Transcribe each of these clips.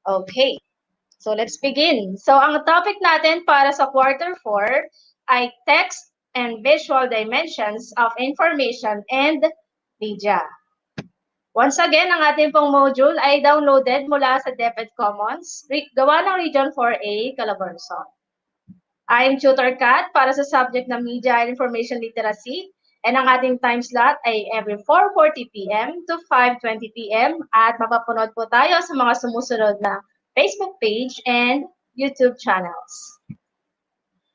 Okay, so let's begin. So ang topic natin para sa quarter 4 ay text and visual dimensions of information and media. Once again, ang ating pong module ay downloaded mula sa DepEd Commons, gawa ng Region 4A, Calabarzon. I'm Tutor Kat para sa subject na Media and Information Literacy, and ang ating time slot ay every 4:40 p.m. to 5:20 p.m. at mapapunod po tayo sa mga sumusunod na Facebook page and YouTube channels.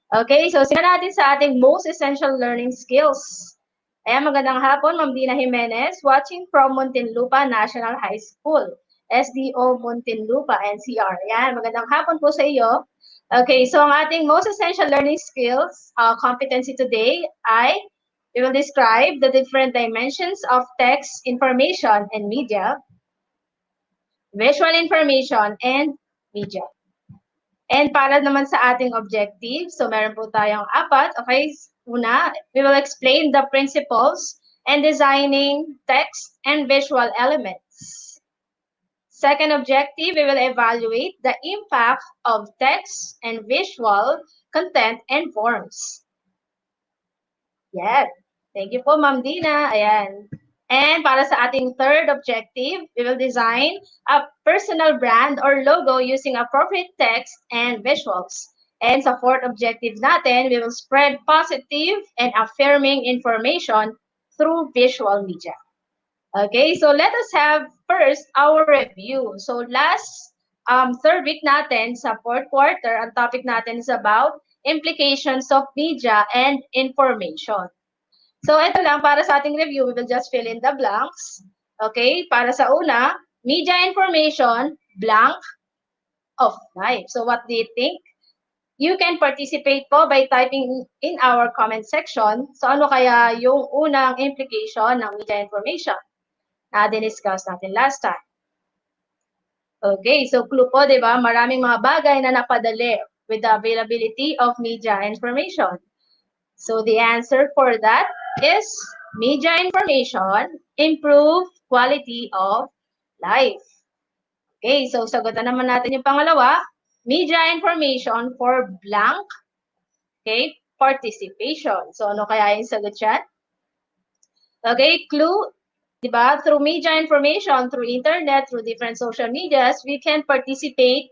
Okay, so simulan natin sa ating most essential learning skills. Ayan, magandang hapon, Ma'am Dina Jimenez, watching from Muntinlupa National High School, SDO Muntinlupa, NCR. Ayan, magandang hapon po sa iyo. Okay, so ang ating most essential learning skills, competency today ay we will describe the different dimensions of text, information, and media, visual information, and media. And para naman sa ating objective, so meron po tayong apat. Okay, una, we will explain the principles and designing text and visual elements. Second objective, we will evaluate the impact of text and visual content and forms. Yes. Thank you po, Ma'am Dina. Ayan. And para sa ating third objective, we will design a personal brand or logo using appropriate text and visuals. And sa fourth objective natin, we will spread positive and affirming information through visual media. Okay, so let us have first our review. So last third week natin sa fourth quarter, ang topic natin is about implications of media and information. So ito lang para sa ating review, we will just fill in the blanks. Okay, para sa una, media information, blank of life. So what do you think? You can participate po by typing in our comment section. So ano kaya yung unang implication ng media information na diniscuss natin last time? Okay, so clue po, di ba? Maraming mga bagay na napadali with the availability of media information. So the answer for that is media information improve quality of life. Okay, so sagutan naman natin yung pangalawa, media information for blank, okay, participation. So ano kaya yung sagot yan? Okay, clue, di ba? Through media information, through internet, through different social medias, we can participate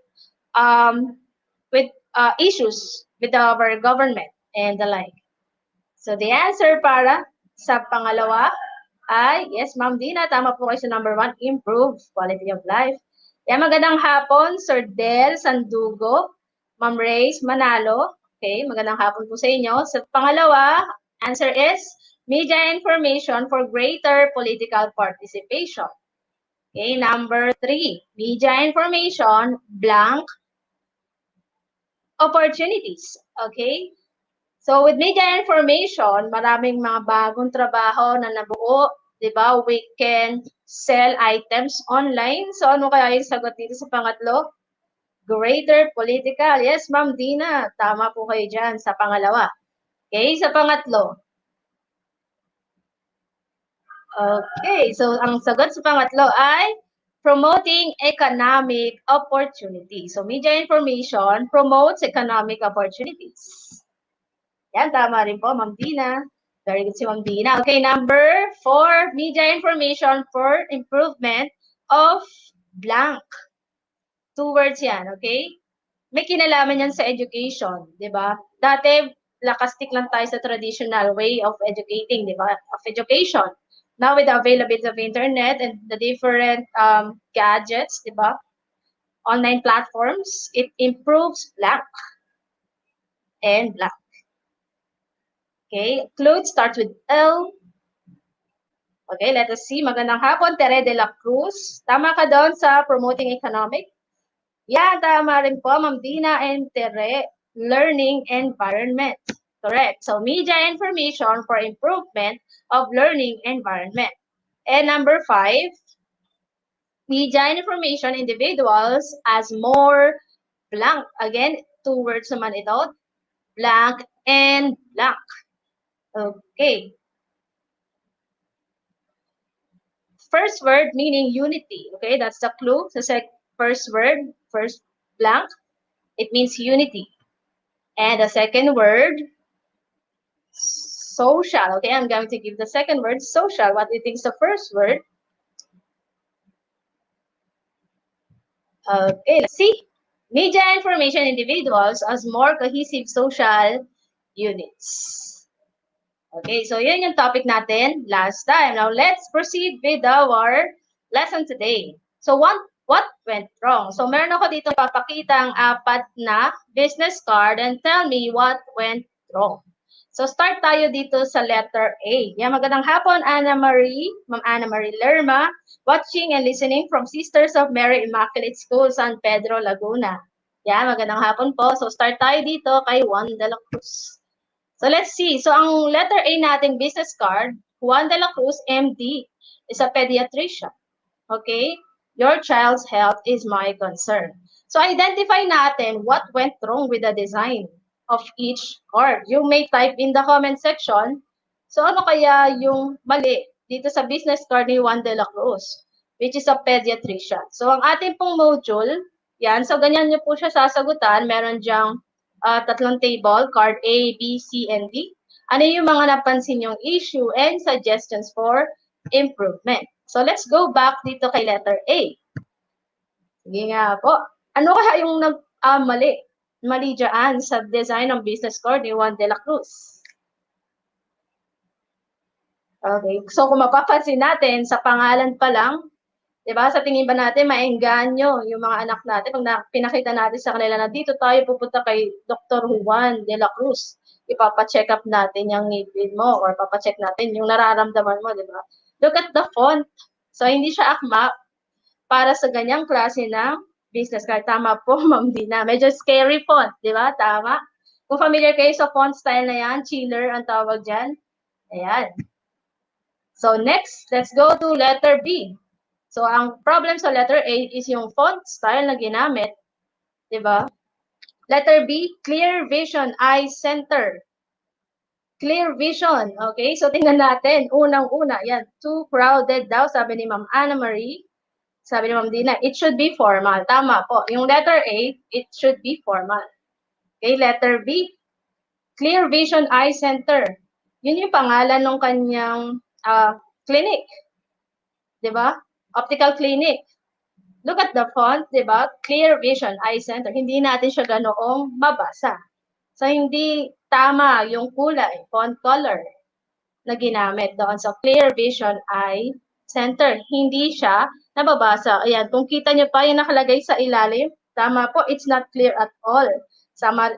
with issues with our government and the like. So the answer para sa pangalawa ay, yes, Ma'am Dina, tama po kayo sa number 1, improve quality of life. Kaya magandang hapon, Sir Del Sandugo, Ma'am Reyes Manalo. Okay, magandang hapon po sa inyo. Sa pangalawa, answer is media information for greater political participation. Okay, number 3, media information, blank, opportunities. Okay, so with media information, maraming mga bagong trabaho na nabuo, 'di ba? We can sell items online. So ano kaya yung sagot dito sa pangatlo? Greater political. Yes, Ma'am Dina, tama po kayo diyan sa pangalawa. Okay, sa pangatlo. Okay, so ang sagot sa pangatlo ay promoting economic opportunity. So media information promotes economic opportunities. Yan, tama rin po, Ma'am Dina. Very good si Ma'am Dina. Okay, number 4, media information for improvement of blank. 2 words yan, okay? May kinalaman yan sa education, di ba? Dati, lakastik lang tayo sa traditional way of educating, di ba? Of education. Now, with the availability of internet and the different gadgets, di ba? Online platforms, it improves blank and blank. Okay, clue starts with L. Okay, let us see. Magandang hapon, Tere de la Cruz. Tama ka doon sa promoting economic? Yeah, tama rin po, Ma'am Dina and Tere. Learning environment. Correct. So, media information for improvement of learning environment. And number 5, media information individuals as more blank. Again, 2 words naman ito. Blank and blank. Okay. First word meaning unity. Okay, that's the clue. So, first word, First blank, it means unity. And the second word, social. Okay, I'm going to give the second word, social. What do you think is the first word? Okay, let's see. Media information individuals as more cohesive social units. Okay, so yun yung topic natin last time. Now, let's proceed with our lesson today. So, what went wrong? So, meron ako dito papakita ang 4 na business card and tell me what went wrong. So, start tayo dito sa letter A. Yan, magandang hapon, Anna Marie, Ma'am Anna Marie Lerma, watching and listening from Sisters of Mary Immaculate School, San Pedro, Laguna. Yan, magandang hapon po. So, start tayo dito kay Juan de la Cruz. So let's see. So ang letter A nating business card, Juan de la Cruz, MD, is a pediatrician. Okay? Your child's health is my concern. So identify natin what went wrong with the design of each card. You may type in the comment section. So ano kaya yung mali dito sa business card ni Juan de la Cruz, which is a pediatrician. So ang ating pong module, yan, so ganyan nyo po siya sasagutan. Meron diyang tatlong table, card A, B, C, and D. Ano yung mga napansin yung issue and suggestions for improvement. So let's go back dito kay letter A. Sige nga po. Ano kaya yung mali dyan sa design ng business card ni Juan de la Cruz? Okay, so kung mapapansin natin, sa pangalan pa lang, diba, sa tingin ba natin, maengganyo yung mga anak natin pag pinakita natin sa kanila na dito tayo pupunta kay Dr. Juan de la Cruz. Ipapacheck up natin yung ngipin mo or papacheck natin yung nararamdaman mo, diba? Look at the font. So, hindi siya akma para sa ganyang klase ng business card. Tama po, Ma'am Dina. Medyo scary font, diba? Tama. Kung familiar kayo sa font style na yan, chiller ang tawag dyan. Ayan. So, next, let's go to letter B. So, ang problem sa letter A is yung font style na ginamit. Diba? Letter B, clear vision, eye center. Clear vision. Okay? So, tingnan natin. Unang-una. Yan. Too crowded daw, sabi ni Ma'am Anna Marie. Sabi ni Ma'am Dina, it should be formal. Tama po. Yung letter A, it should be formal. Okay? Letter B, clear vision, eye center. Yun yung pangalan ng kanyang clinic. Diba? Optical clinic. Look at the font, diba? Clear vision, eye center. Hindi natin siya ganoong mabasa. So, hindi tama yung kulay, font color na ginamit doon sa clear vision, eye center. Hindi siya nababasa. Ayan, kung kita nyo pa yung nakalagay sa ilalim, tama po, it's not clear at all.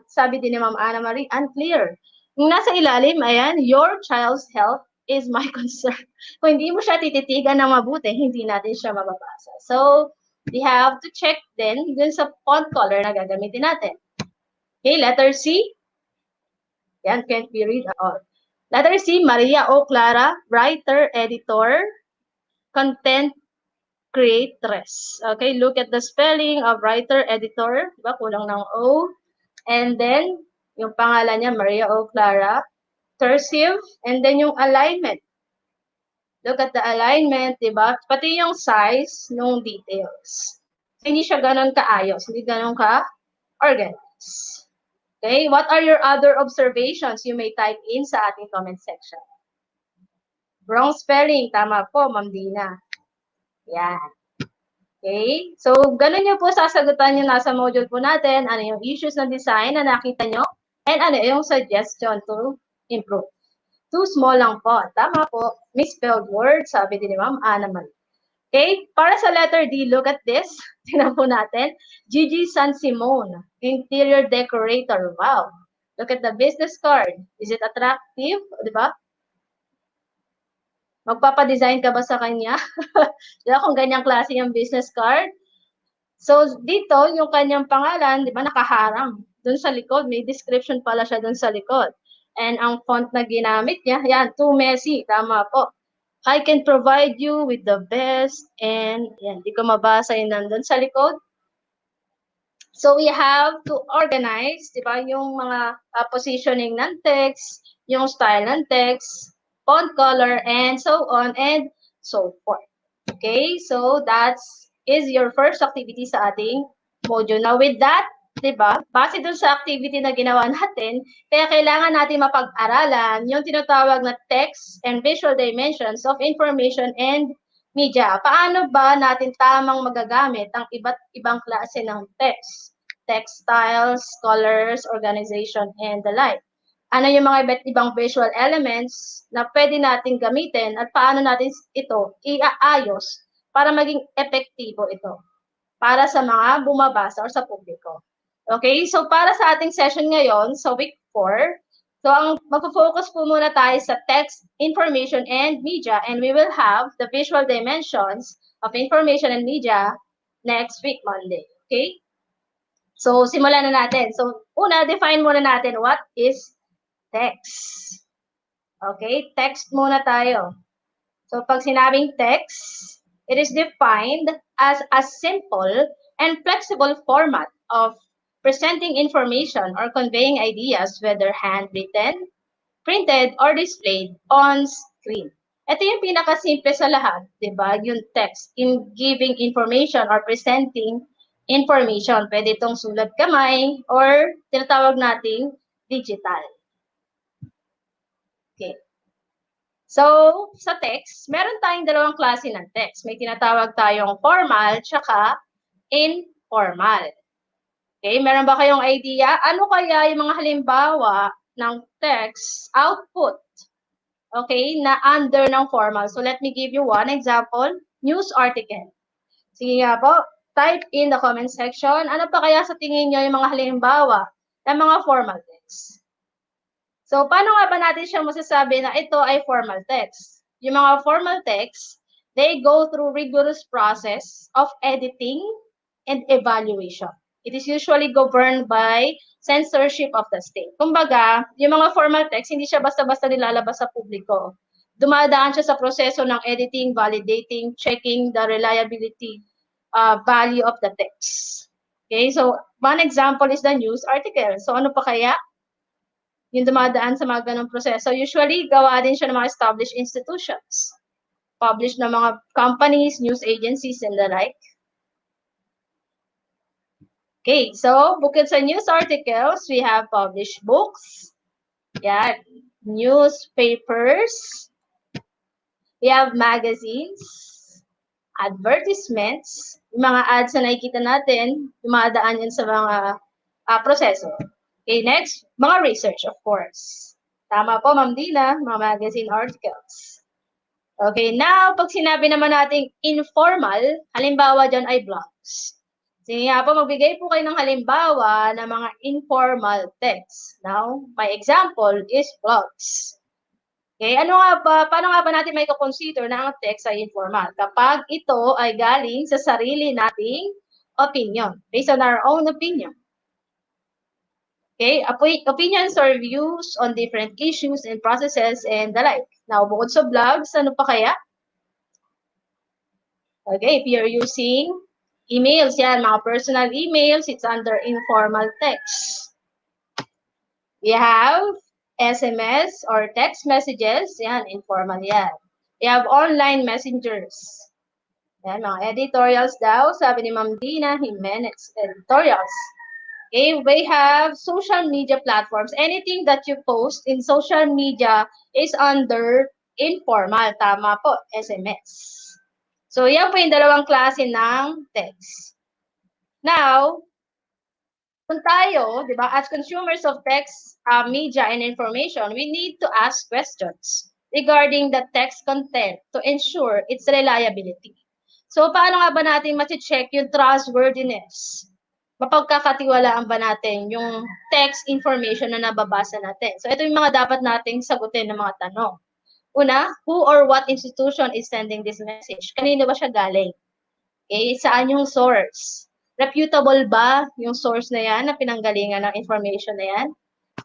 Sabi din ni Ma'am Anna Marie, unclear. Yung nasa ilalim, ayan, your child's health is my concern. Kung hindi mo siya tititigan na mabuti, hindi natin siya mababasa. So, we have to check din dun sa font color na gagamitin natin. Okay, letter C. Yan, can't be read at all. Letter C, Maria O. Clara, writer, editor, content creatress. Okay, look at the spelling of writer, editor. Diba, kulang ng O. And then, yung pangalan niya, Maria O. Clara, cursive, and then yung alignment. Look at the alignment, diba? Pati yung size ng details. So, hindi siya ganun kaayos, hindi ganun ka-organized. Okay, what are your other observations? You may type in sa ating comment section. Wrong spelling, tama po, Ma'am Dina. Yan. Okay, so ganun nyo po sasagutan yung nasa module po natin, ano yung issues ng design na nakita nyo, and ano yung suggestion to improve. Too small lang po. Tama po. Misspelled word, sabi din ni Ma'am Anna Marie. Okay, para sa letter D, look at this. Tingnan po natin. Gigi San Simon, interior decorator. Wow. Look at the business card. Is it attractive? Di ba? Magpapadesign ka ba sa kanya? Diba, kung ganyang klase yung business card? So, dito, yung kanyang pangalan, di ba, nakaharang. Doon sa likod, may description pala siya doon sa likod. And ang font na ginamit niya, yan, too messy. Tama po. I can provide you with the best. And, yan, di ko mabasa yun nandun sa likod. So, we have to organize, di ba, yung mga positioning ng text, yung style ng text, font color, and so on and so forth. Okay, so that is your first activity sa ating module. Now, with that, di ba, base dun sa activity na ginawa natin, kaya kailangan natin mapag-aralan yung tinatawag na text and visual dimensions of information and media. Paano ba natin tamang magagamit ang iba't ibang klase ng text? Text styles, colors, organization, and the like. Ano yung mga iba't ibang visual elements na pwede nating gamitin at paano natin ito iaayos para maging epektibo ito para sa mga bumabasa or sa publiko. Okay, so para sa ating session ngayon, sa week 4, so ang magpo-focus po muna tayo sa text, information, and media, and we will have the visual dimensions of information and media next week, Monday. Okay? So, simulan na natin. So, una, define muna natin what is text. Okay? Text muna tayo. So, pag sinabing text, it is defined as a simple and flexible format of presenting information or conveying ideas, whether handwritten, printed, or displayed on screen. Ito yung pinakasimple sa lahat, di ba? Yung text in giving information or presenting information. Pwede itong sulat kamay or tinatawag nating digital. Okay. So, sa text, meron tayong dalawang klase ng text. May tinatawag tayong formal tsaka informal. Okay, meron ba kayong idea? Ano kaya yung mga halimbawa ng text output? Okay, na under ng formal. So, let me give you one example. News article. Sige nga po, type in the comment section. Ano pa kaya sa tingin nyo yung mga halimbawa ng mga formal text? So, paano nga ba natin siya masasabi na ito ay formal text? Yung mga formal text, they go through rigorous process of editing and evaluation. It is usually governed by censorship of the state. Kumbaga, yung mga formal text, hindi siya basta-basta nilalabas sa publiko. Dumadaan siya sa proseso ng editing, validating, checking the reliability value of the text. Okay, so one example is the news article. So ano pa kaya? Yung dumadaan sa mga ganong proseso. Usually, gawa din siya ng mga established institutions. Published ng mga companies, news agencies, and the like. Okay, so bukod sa news articles, we have published books. Yeah, newspapers. We have magazines, advertisements, yung mga ads na nakikita natin, dumadaan yun sa mga proseso. Okay, next, mga research, of course. Tama po, Ma'am Dina, mga magazine articles. Okay, now, pag sinabi naman nating informal, halimbawa dyan ay blogs. Sige nga po, magbigay po kayo ng halimbawa ng mga informal text. Now, my example is blogs. Okay, paano nga ba natin may consider na ang text ay informal? Kapag ito ay galing sa sarili nating opinion, based on our own opinion. Okay, opinions or views on different issues and processes and the like. Now, bukod sa blogs, ano pa kaya? Okay, if you're using emails, yan, mga personal emails, it's under informal text. We have SMS or text messages, yan, informal yan. We have online messengers. Yan, mga editorials daw, sabi ni Ma'am Dina Jimenez, editorials. Okay, we have social media platforms. Anything that you post in social media is under informal. Tama po, SMS. So, yan po yung dalawang klase ng text. Now, kung tayo, di ba, as consumers of text, media, and information, we need to ask questions regarding the text content to ensure its reliability. So, paano nga ba natin mati-check yung trustworthiness? Mapagkakatiwalaan ba natin yung text information na nababasa natin? So, ito yung mga dapat nating sagutin ng mga tanong. Una, who or what institution is sending this message? Kanino ba siya galing? Okay, saan yung source? Reputable ba yung source na yan, na pinanggalingan ng information na yan?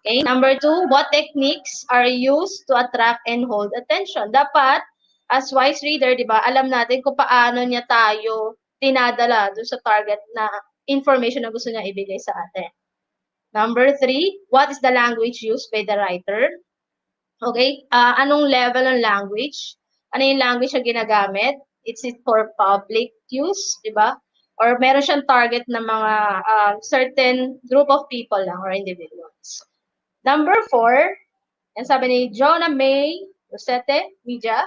Okay, number 2, what techniques are used to attract and hold attention? Dapat, as wise reader, di ba, alam natin kung paano niya tayo tinadala doon sa target na information na gusto niya ibigay sa atin. Number 3, what is the language used by the writer? Okay, anong level ng language? Ano yung language na ginagamit? Is it for public use, di ba? or meron siyang target na mga certain group of people lang or individuals. Number 4, yan sabi ni Jonah May Rosette Media.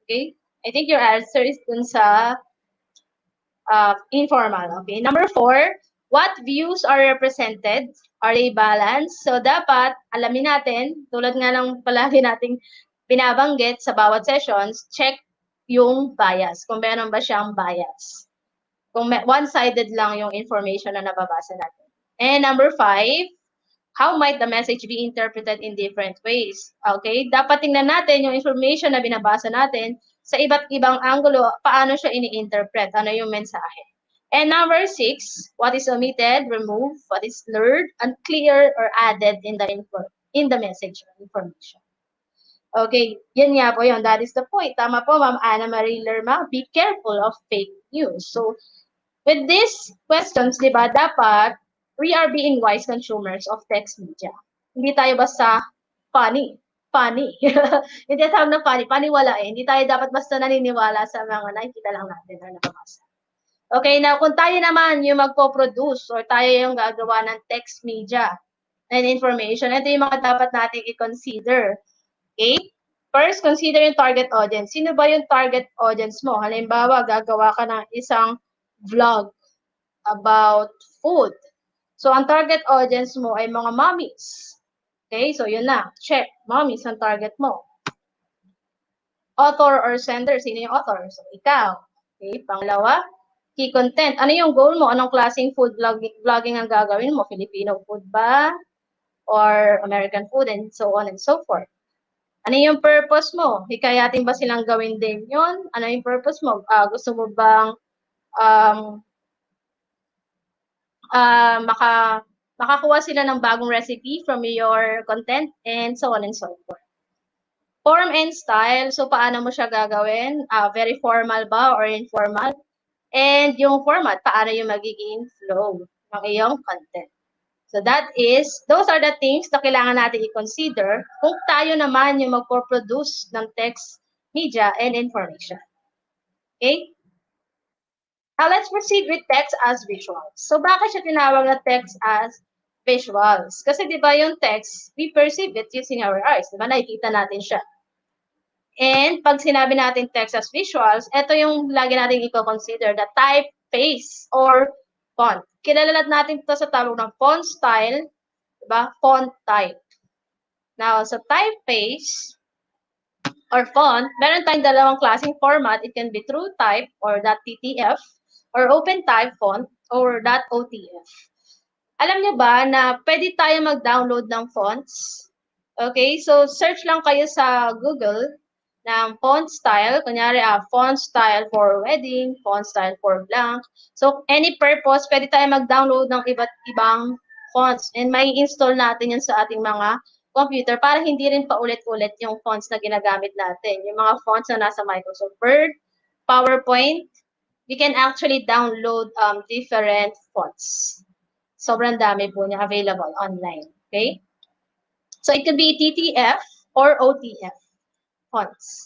Okay? I think your answer is dun sa informal. Okay. Number 4, what views are represented? Are they balanced? So, dapat alamin natin, tulad nga ng palagi nating binabanggit sa bawat sessions, check yung bias. Kung meron ba siyang bias. Kung one-sided lang yung information na nababasa natin. And number 5, how might the message be interpreted in different ways? Okay? Dapat tingnan natin yung information na binabasa natin sa iba't ibang anggulo, paano siya ini-interpret, ano yung mensahe. And number 6, what is omitted, removed, what is blurred, unclear, or added in the message or information. Okay, yun nga po yun. That is the point. Tama po, Ma'am Ana Marie Lerma. Be careful of fake news. So, with these questions, di ba, dapat we are being wise consumers of text media. Hindi tayo basta funny. Hindi tayo na funny, paniwalain. Hindi tayo dapat basta naniniwala sa mga nakikita lang natin or nakabasa. Okay, now kung tayo naman yung magpo-produce or tayo yung gagawa ng text media and information, ito yung mga dapat natin i-consider. Okay? First, consider yung target audience. Sino ba yung target audience mo? Halimbawa, gagawa ka ng isang vlog about food. So, ang target audience mo ay mga mommies. Okay, so yun na. Check. Mommies ang target mo. Author or sender. Sino yung author? So, ikaw. Okay, pangalawa, key content. Ano yung goal mo? Anong klaseng food vlogging ang gagawin mo? Filipino food ba? Or American food? And so on and so forth. Ano yung purpose mo? Hikayatin ba silang gawin din yun? Ano yung purpose mo? Gusto mo bang makakuha sila ng bagong recipe from your content, and so on and so forth. Form and style. So, paano mo siya gagawin? Very formal ba or informal? And yung format, paano yung magiging flow ng iyong content. So, those are the things na kailangan natin i-consider kung tayo naman yung magpo-produce ng text, media, and information. Okay? Now, let's proceed with text as visuals. So, bakit siya tinawag na text as visuals? Kasi di ba yung text, we perceive it using our eyes. Di ba? Nakikita natin siya. And pag sinabi natin text as visuals, ito yung lagi natin i-consider, the typeface or font. Kilala natin ito sa tawag ng font style, di ba? Font type. Now, sa typeface or font, meron tayong dalawang klaseng format. It can be TrueType or .ttf or OpenType font or .otf. Alam niyo ba na pwede tayo mag-download ng fonts? Okay, so search lang kayo sa Google ng font style. Kunyari, font style for wedding, font style for blank. So, any purpose, pwede tayo mag-download ng iba't ibang fonts. And may install natin yan sa ating mga computer para hindi rin paulit-ulit yung fonts na ginagamit natin. Yung mga fonts na nasa Microsoft Word, PowerPoint, we can actually download different fonts. Sobrang dami po niya available online. Okay? So, it could be TTF or OTF fonts.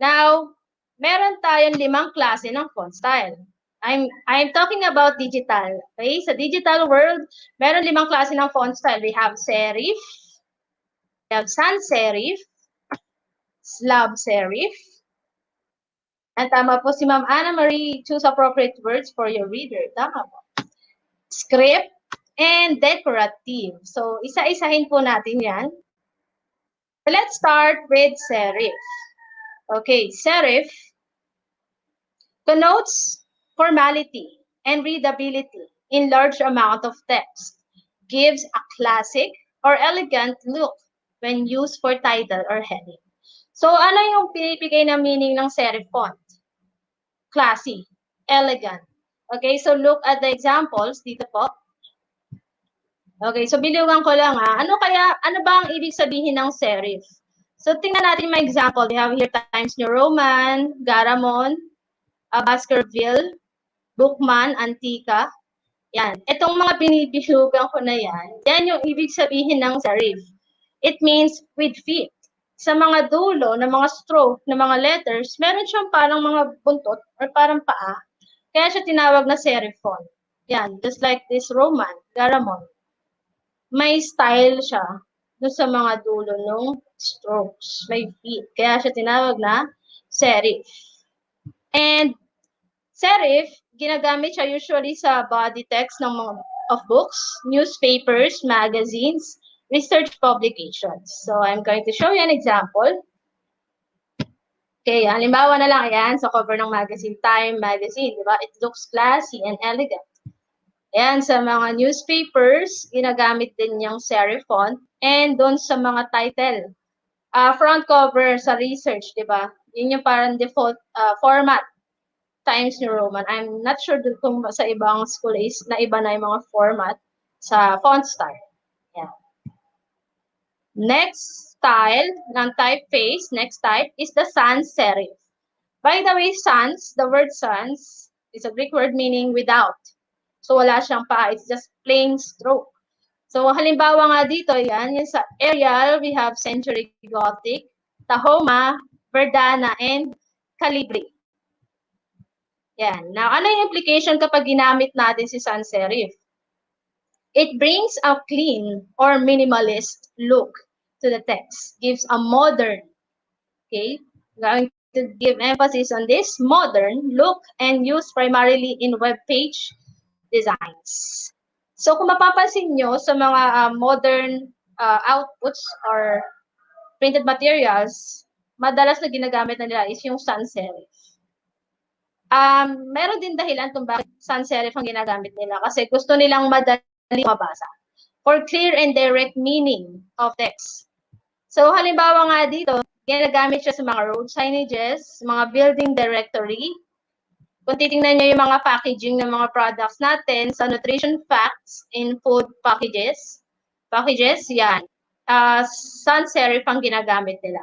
Now, meron tayong 5 klase ng font style. I'm talking about digital. Okay? Sa digital world, meron 5 klase ng font style. We have serif, we have sans serif, slab serif, and tama po si Ma'am Ana Marie, choose appropriate words for your reader. Tama po. Script and decorative. So, isa-isahin po natin yan. Let's start with serif. Okay, serif connotes formality and readability in large amount of text, gives a classic or elegant look when used for title or heading. So, ano yung pinipigay na meaning ng serif font? Classy, elegant. Okay, so look at the examples dito po. Okay, so bilugan ko lang Ano ba ang ibig sabihin ng serif? So, tingnan natin yung mga example. We have here Times New Roman, Garamond, Baskerville, Bookman, Antica. Yan. Itong mga binibilugan ko na yan yung ibig sabihin ng serif. It means with feet. Sa mga dulo ng mga stroke ng mga letters, meron siyang parang mga buntot or parang paa Kaya siya tinawag na serif font. Yan, just like this Roman, Garamond. May style siya doon sa mga dulo ng strokes. May feet. Kaya siya tinawag na serif. And serif, ginagamit siya usually sa body text of books, newspapers, magazines, research publications. So I'm going to show you an example. Okay, halimbawa na lang yan sa cover ng magazine, Time magazine, di ba? It looks classy and elegant. Ayan, sa mga newspapers, ginagamit din yung serif font. And doon sa mga title, front cover sa research, di ba? Yun yung parang default format, Times New Roman. I'm not sure kung sa ibang school is na iba na yung mga format sa font style. Yeah. Next style ng typeface, next type, is the sans serif. By the way, sans, the word sans, is a Greek word meaning without. So wala siyang pa, it's just plain stroke. So halimbawa nga dito, yan, yung sa Arial, we have Century Gothic, Tahoma, Verdana, and Calibri. Yan. Now, ano yung implication kapag ginamit natin si sans serif? It brings a clean or minimalist look to the text, gives a modern, okay, going to give emphasis on this modern look and used primarily in web page designs. So kung mapapansin nyo sa mga modern outputs or printed materials, madalas na ginagamit na nila is yung sans serif. Meron din dahilan kung bakit sans serif ang ginagamit nila kasi gusto nilang madali mabasa for clear and direct meaning of text. So halimbawa nga dito, ginagamit siya sa mga road signages, mga building directory. Kung titingnan niyo yung mga packaging ng mga products natin sa nutrition facts in food packages, yan. Sans serif ang ginagamit nila.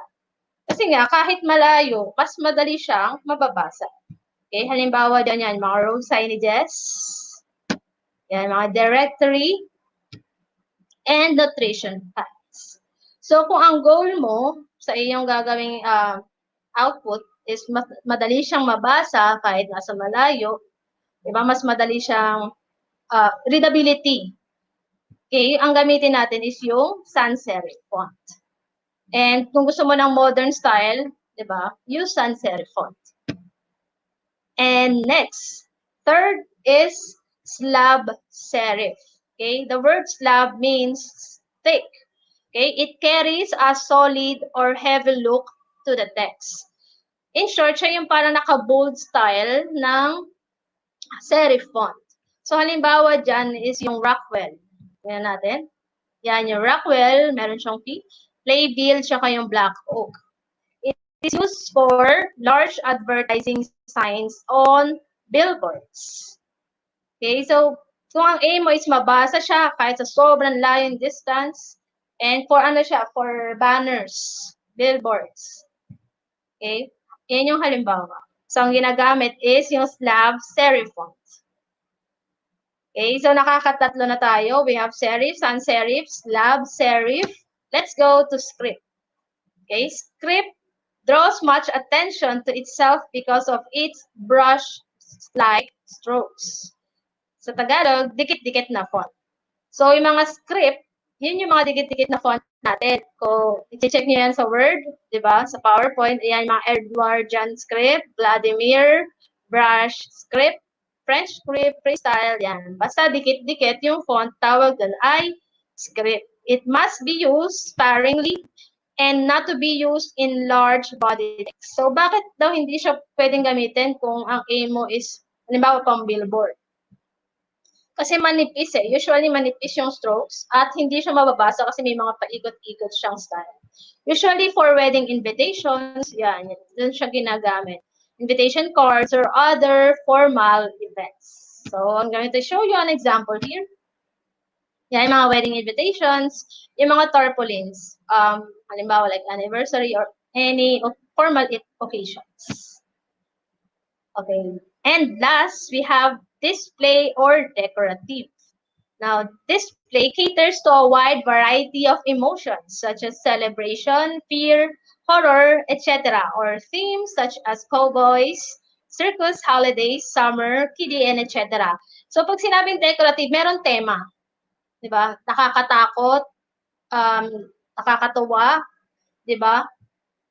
Kasi nga, kahit malayo, mas madali siyang mababasa. Okay, halimbawa dyan yan, mga road signages, yan, mga directory, and nutrition facts. So, kung ang goal mo sa iyong gagawing output is madali siyang mabasa kahit nasa malayo, diba? Mas madali siyang readability. Okay, ang gamitin natin is yung sans serif font. And kung gusto mo ng modern style, diba? Use sans serif font. And next, third is slab serif. Okay, the word slab means thick. Okay, it carries a solid or heavy look to the text. In short, siya yung parang naka-bold style ng serif font. So, halimbawa dyan is yung Rockwell. Tingnan natin. Yan yung Rockwell, meron siyang playbill, tsaka yung Black Oak. It is used for large advertising signs on billboards. Okay, so kung ang aim mo is mabasa siya kahit sa sobrang layong distance, and for ano siya, for banners, billboards. Okay, yan yung halimbawa. So ang ginagamit is yung slab serif font. Okay, so nakakatatlo na tayo. We have serif, sans serif, slab serif. Let's go to script. Okay, script draws much attention to itself because of its brush-like strokes. Sa Tagalog, dikit-dikit na font. So, yung mga script, yun yung mga dikit-dikit na font natin. Kung i-check nyo yan sa Word, di ba? Sa PowerPoint, yan mga Edwardian script, Vladimir, brush script, French script, freestyle, yan. Basta dikit-dikit yung font, tawag doon ay script. It must be used sparingly and not to be used in large body text. So, bakit daw hindi siya pwedeng gamitin kung ang aim mo is, halimbawa, pang billboard? Kasi manipis eh. Usually manipis yung strokes at hindi siya mababasa kasi may mga paikot-ikot siyang style. Usually for wedding invitations, yan, doon siya ginagamit. Invitation cards or other formal events. So, I'm going to show you an example here. Yan, yung mga wedding invitations, yung mga tarpaulins, halimbawa like anniversary or any formal occasions. Okay. And last, we have display or decorative. Now, display caters to a wide variety of emotions such as celebration, fear, horror, etc. or themes such as cowboys, circus, holidays, summer, kiddie, and etc. So pag sinabing decorative, meron tema. Di ba? Nakakatakot, um, nakakatuwa, di ba?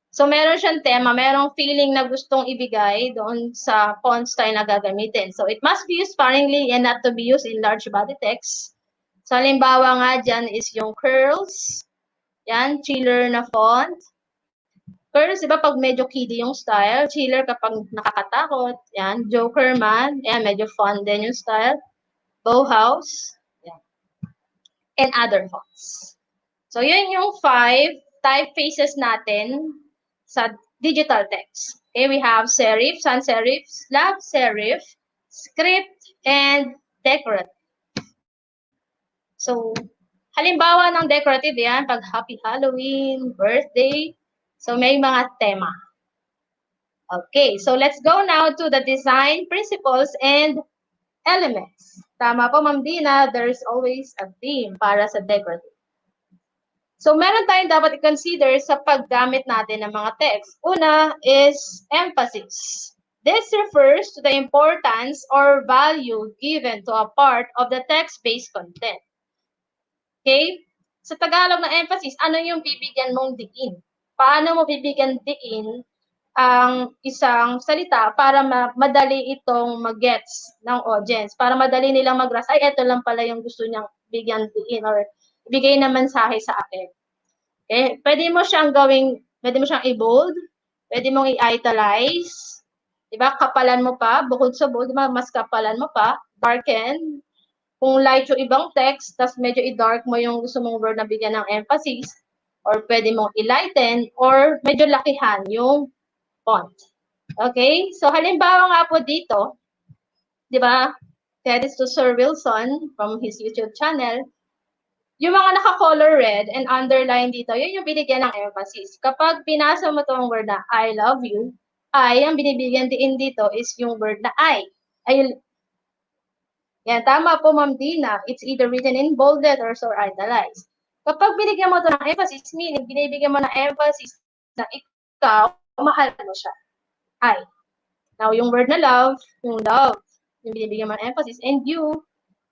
So meron siyang tema, merong feeling na gustong ibigay doon sa font style na gagamitin. So it must be used sparingly and not to be used in large body text. So halimbawa nga dyan is yung curls. Yan, chiller na font. Curls, di ba pag medyo kiddie yung style, chiller kapag nakakatakot. Yan, Joker man. Yan, medyo fun din yung style. Bauhaus. Yan. And other fonts. So yun yung 5 typefaces natin sa digital text. Okay, we have serif, sans serif, slab serif, script, and decorative. So, halimbawa ng decorative yan, pag Happy Halloween, birthday, so may mga tema. Okay, so let's go now to the design principles and elements. Tama po, Ma'am Dina, there's always a theme para sa decorative. So, meron tayong dapat i-consider sa paggamit natin ng mga text. Una is emphasis. This refers to the importance or value given to a part of the text-based content. Okay? Sa Tagalog na emphasis, ano yung bibigyan mong diin? Paano mo bibigyan diin ang isang salita para madali itong mag-gets ng audience? Para madali nilang mag-grasp, ay, ito lang pala yung gusto niyang bigyan diin or ibigay na mensahe sa akin. Okay? Pwede mo siyang i-bold, pwede mong i-italize, diba? Kapalan mo pa, bukod sa bold, diba? Mas kapalan mo pa, darken. Kung light yung ibang text, tas medyo i-dark mo yung gusto mong word na bigyan ng emphasis, or pwede mong i-lighten, or medyo lakihan yung font. Okay? So, halimbawa nga po dito, diba? Credits to Sir Wilson from his YouTube channel. Yung mga naka-color red and underline dito, yun yung binigyan ng emphasis. Kapag pinasa mo tong word na I love you, ang binibigyan din dito is yung word na I. Yan, tama po, Ma'am Dina. It's either written in bold letters or italicized. Kapag binigyan mo ito ng emphasis, meaning binibigyan mo ng emphasis na ikaw, mahal mo siya. I. Now, yung word na love, yung binibigyan mo ng emphasis, and you,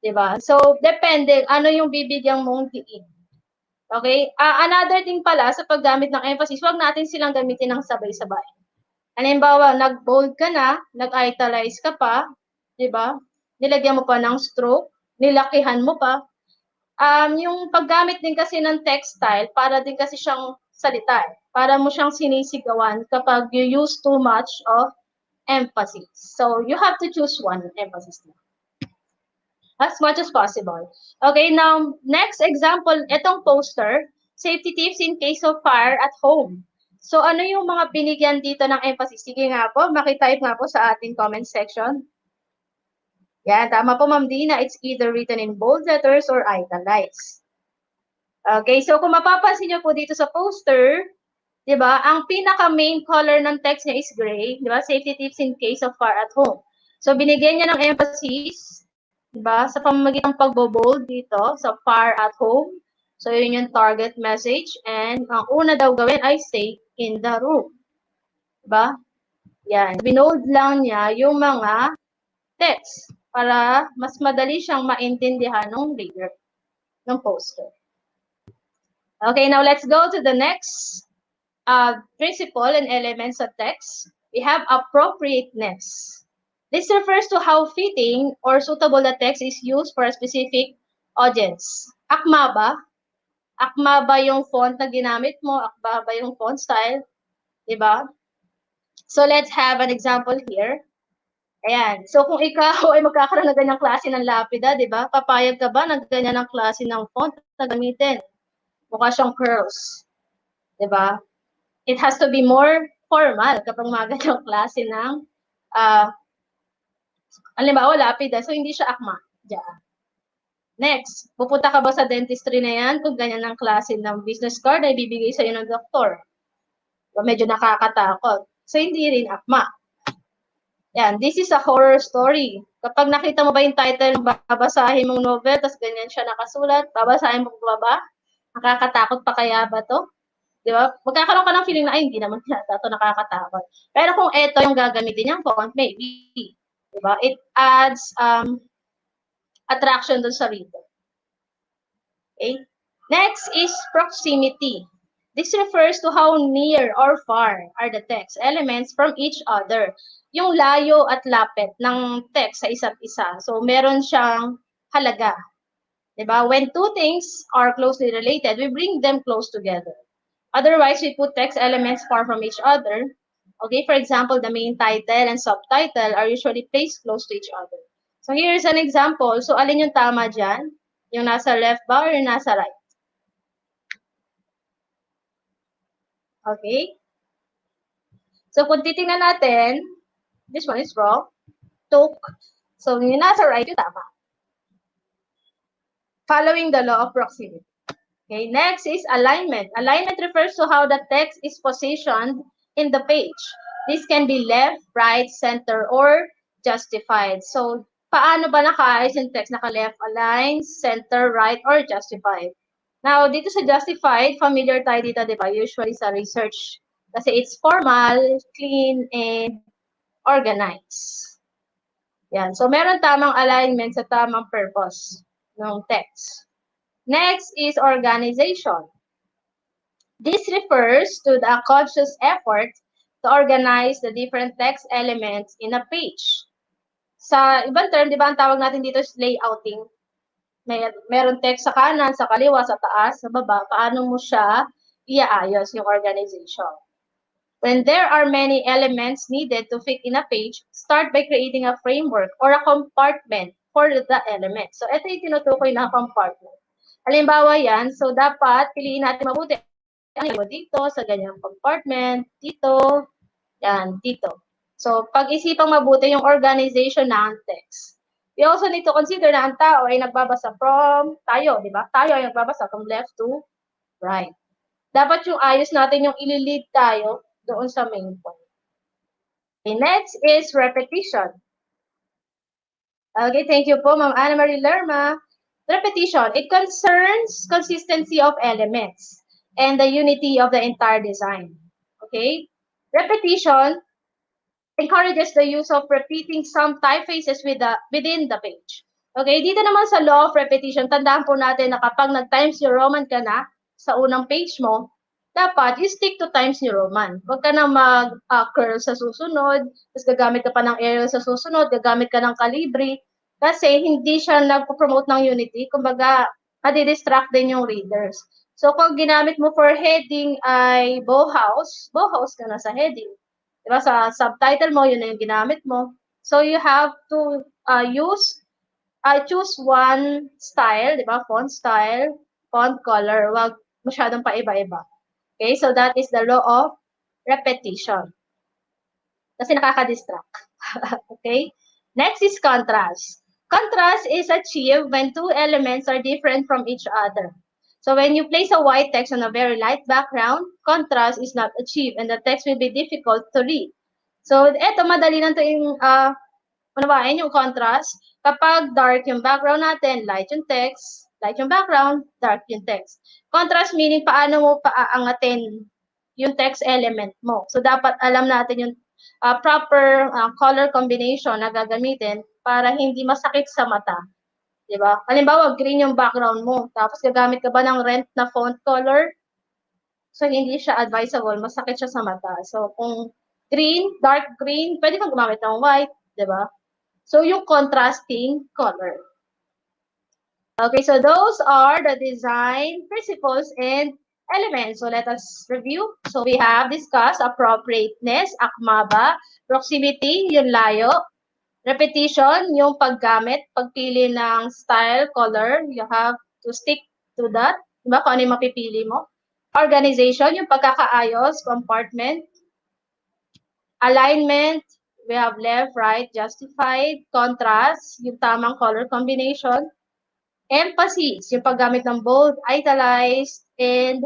diba? So, depende, ano yung bibigyan mong diin. Okay? Another thing pala, sa paggamit ng emphasis, huwag natin silang gamitin ng sabay-sabay. Halimbawa, nag-bold ka na, nag-italize ka pa, diba? Nilagyan mo pa ng stroke, nilakihan mo pa. Yung paggamit din kasi ng text style, para din kasi siyang salita. Para mo siyang sinisigawan kapag you use too much of emphasis. So, you have to choose one emphasis na. As much as possible. Okay, now, next example, itong poster, safety tips in case of fire at home. So, ano yung mga binigyan dito ng emphasis? Sige nga po, makitype nga po sa ating comment section. Yan, tama po, Ma'am Dina. It's either written in bold letters or italicized. Okay, so kung mapapansin niyo po dito sa poster, di ba, ang pinaka-main color ng text niya is gray, di ba? Safety tips in case of fire at home. So, binigyan niya ng emphasis, diba? Sa pamamagitan ng pagbo-bold dito sa fire at home. So, yun yung target message. And ang una daw gawin ay stay in the room. Diba? Yan. Binold lang niya yung mga text para mas madali siyang maintindihan ng reader ng poster. Okay, now let's go to the next principle and elements of text. We have appropriateness. This refers to how fitting or suitable the text is used for a specific audience. Akma ba? Akma ba yung font na ginamit mo? Akma ba yung font style? Diba? So, let's have an example here. Ayan. So, kung ikaw ay magkakaroon ng ganyang klase ng lapida, diba? Papayag ka ba ng ganyan ng klase ng font na gamitin? Mukha siyang curls. Diba? It has to be more formal kapag mga ganyang klase ng halimbawa, lapida. So, hindi siya akma. Diyan. Next, pupunta ka ba sa dentistry na yan kung ganyan ang klase ng business card ay bibigay sa'yo ng doktor? So, medyo nakakatakot. So, hindi rin akma. Yan, this is a horror story. Kapag nakita mo ba yung title, babasahin mong novel, tapos ganyan siya nakasulat, babasahin mo ba? Nakakatakot pa kaya ba to? Di ba? Magkakaroon ka ng feeling na, ay, hindi naman yata ito nakakatakot. Pero kung ito yung gagamitin niyang font, maybe. Di ba? It adds attraction dun sa reader. Okay? Next is proximity. This refers to how near or far are the text elements from each other. Yung layo at lapit ng text sa isa't isa. So, meron siyang halaga. Diba? When two things are closely related, we bring them close together. Otherwise, we put text elements far from each other. Okay, for example, the main title and subtitle are usually placed close to each other. So, here's an example. So, alin yung tama dyan? Yung nasa left ba or yung nasa right? Okay? So, kung titingnan natin, this one is wrong. Took. So, yung nasa right, yung tama. Following the law of proximity. Okay, next is alignment. Alignment refers to how the text is positioned in the page. This can be left, right, center, or justified. So, paano ba nakaayos yung text? Naka-left, align, center, right, or justified? Now, dito sa justified, familiar tayo dito, di ba? Usually sa research. Kasi it's formal, clean, and organized. Yan. So, meron tamang alignment sa tamang purpose ng text. Next is organization. This refers to the conscious effort to organize the different text elements in a page. Sa ibang term, di ba, ang tawag natin dito is layouting. Meron text sa kanan, sa kaliwa, sa taas, sa baba. Paano mo siya iaayos yung organization? When there are many elements needed to fit in a page, start by creating a framework or a compartment for the elements. So, ito yung tinutukoy na compartment. Halimbawa yan, so dapat piliin natin mabuti ang dito, sa ganyang compartment, dito, yan, dito. So, pag-isipang mabuti yung organization ng text. We also need to consider na ang tao ay nagbabasa from tayo, di ba? Tayo ay nagbabasa from left to right. Dapat yung ayos natin yung ililid tayo doon sa main point. Okay, next is repetition. Okay, thank you po, Ma'am Ana Marie Lerma. Repetition, it concerns consistency of elements and the unity of the entire design. Okay? Repetition encourages the use of repeating some typefaces within the page. Okay, dito naman sa law of repetition, tandaan po natin na kapag nag-Times New Roman ka na sa unang page mo, dapat you stick to Times New Roman. Huwag ka na mag-curl sa susunod, tapos gagamit ka pa ng Arial sa susunod, gagamit ka ng Calibri, kasi hindi siya nagpo-promote ng unity, kumbaga, madi-distract din yung readers. So, kung ginamit mo for heading ay Bauhaus ka na sa heading. Diba? Sa subtitle mo, yun na yung ginamit mo. So, you have to choose one style, diba? Font style, font color. Huwag masyadong paiba-iba. Okay? So, that is the law of repetition. Kasi nakaka-distract. Okay? Next is contrast. Contrast is achieved when two elements are different from each other. So when you place a white text on a very light background, contrast is not achieved and the text will be difficult to read. So eto, madali lang ito yung unawain yung contrast. Kapag dark yung background natin, light yung text, light yung background, dark yung text. Contrast meaning paano mo paaangatin yung text element mo. So dapat alam natin yung proper color combination na gagamitin para hindi masakit sa mata. Diba? Halimbawa, green yung background mo, tapos gagamit ka ba ng rent na font color? So, hindi siya advisable, masakit siya sa mata. So, kung green, dark green, pwede kang gumamit ng white, diba? So, yung contrasting color. Okay, so those are the design principles and elements. So let us review. So we have discussed appropriateness, akma ba, proximity, yung layo, repetition, yung paggamit, pagpili ng style, color, you have to stick to that. Diba kung ano yung mapipili mo? Organization, yung pagkakaayos, compartment, alignment, we have left, right, justified, contrast, yung tamang color combination, emphasis, yung paggamit ng bold, italicized, and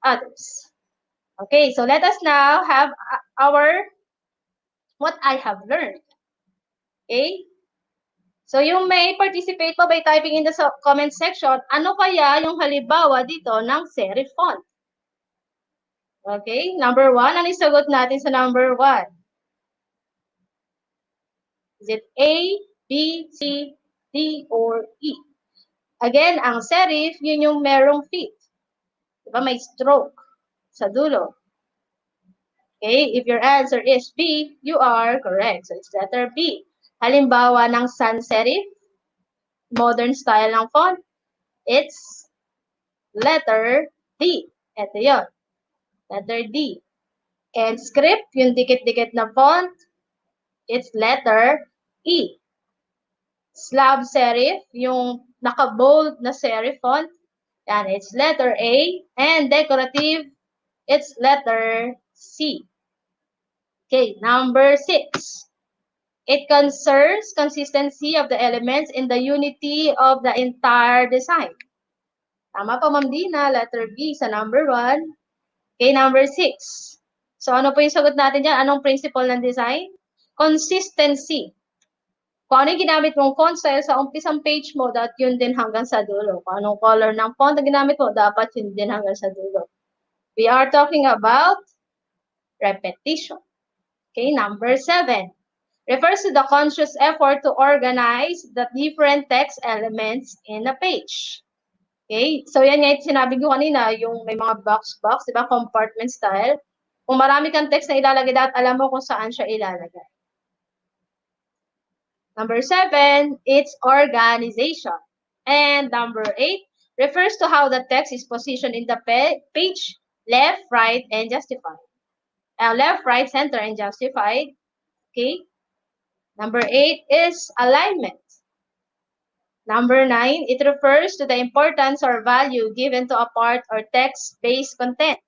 others. Okay, so let us now have what I have learned. Okay? So yung may participate pa by typing in the comment section, ano kaya yung halimbawa dito ng serif font? Okay, number 1. Ano yung sagot natin sa number 1? Is it A, B, C, D, or E? Again, ang serif, yun yung merong feet. Diba? May stroke sa dulo. Okay, if your answer is B, you are correct. So, it's letter B. Halimbawa ng sans serif, modern style ng font, it's letter D. Ito yun. Letter D. And script, yung dikit-dikit na font, it's letter E. Slab serif, yung naka-bold na serif font, yan, it's letter A. And decorative, it's letter C. Okay, number 6. It concerns consistency of the elements in the unity of the entire design. Tama pa, Ma'am Dina. Letter B sa number 1. Okay, number 6. So, ano po yung sagot natin dyan? Anong principle ng design? Consistency. Kung ano yung ginamit mong font style sa umpisang page mo, dapat yun din hanggang sa dulo. Kung anong color ng font na ginamit mo, dapat yun din hanggang sa dulo. We are talking about repetition. Okay, number 7. Refers to the conscious effort to organize the different text elements in a page. Okay? So, yan nga yung sinabi ko kanina, yung may mga box-box, di ba? Compartment style. Kung marami kang text na ilalagay, dapat alam mo kung saan siya ilalagay. Number 7, it's organization. And number 8, refers to how the text is positioned in the page, left, right, and justified. Left, right, center, and justified. Okay? Number 8 is alignment. Number 9, it refers to the importance or value given to a part or text-based content.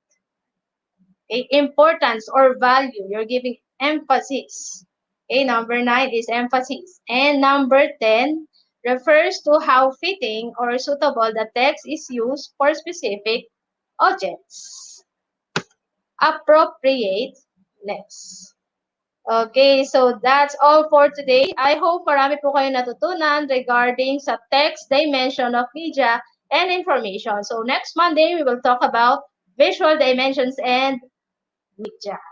Okay, importance or value, you're giving emphasis. Okay, number 9 is emphasis. And number 10 refers to how fitting or suitable the text is used for specific objects. Appropriateness. Okay, so that's all for today. I hope marami po kayo natutunan regarding sa text dimension of media and information. So next Monday, we will talk about visual dimensions and media.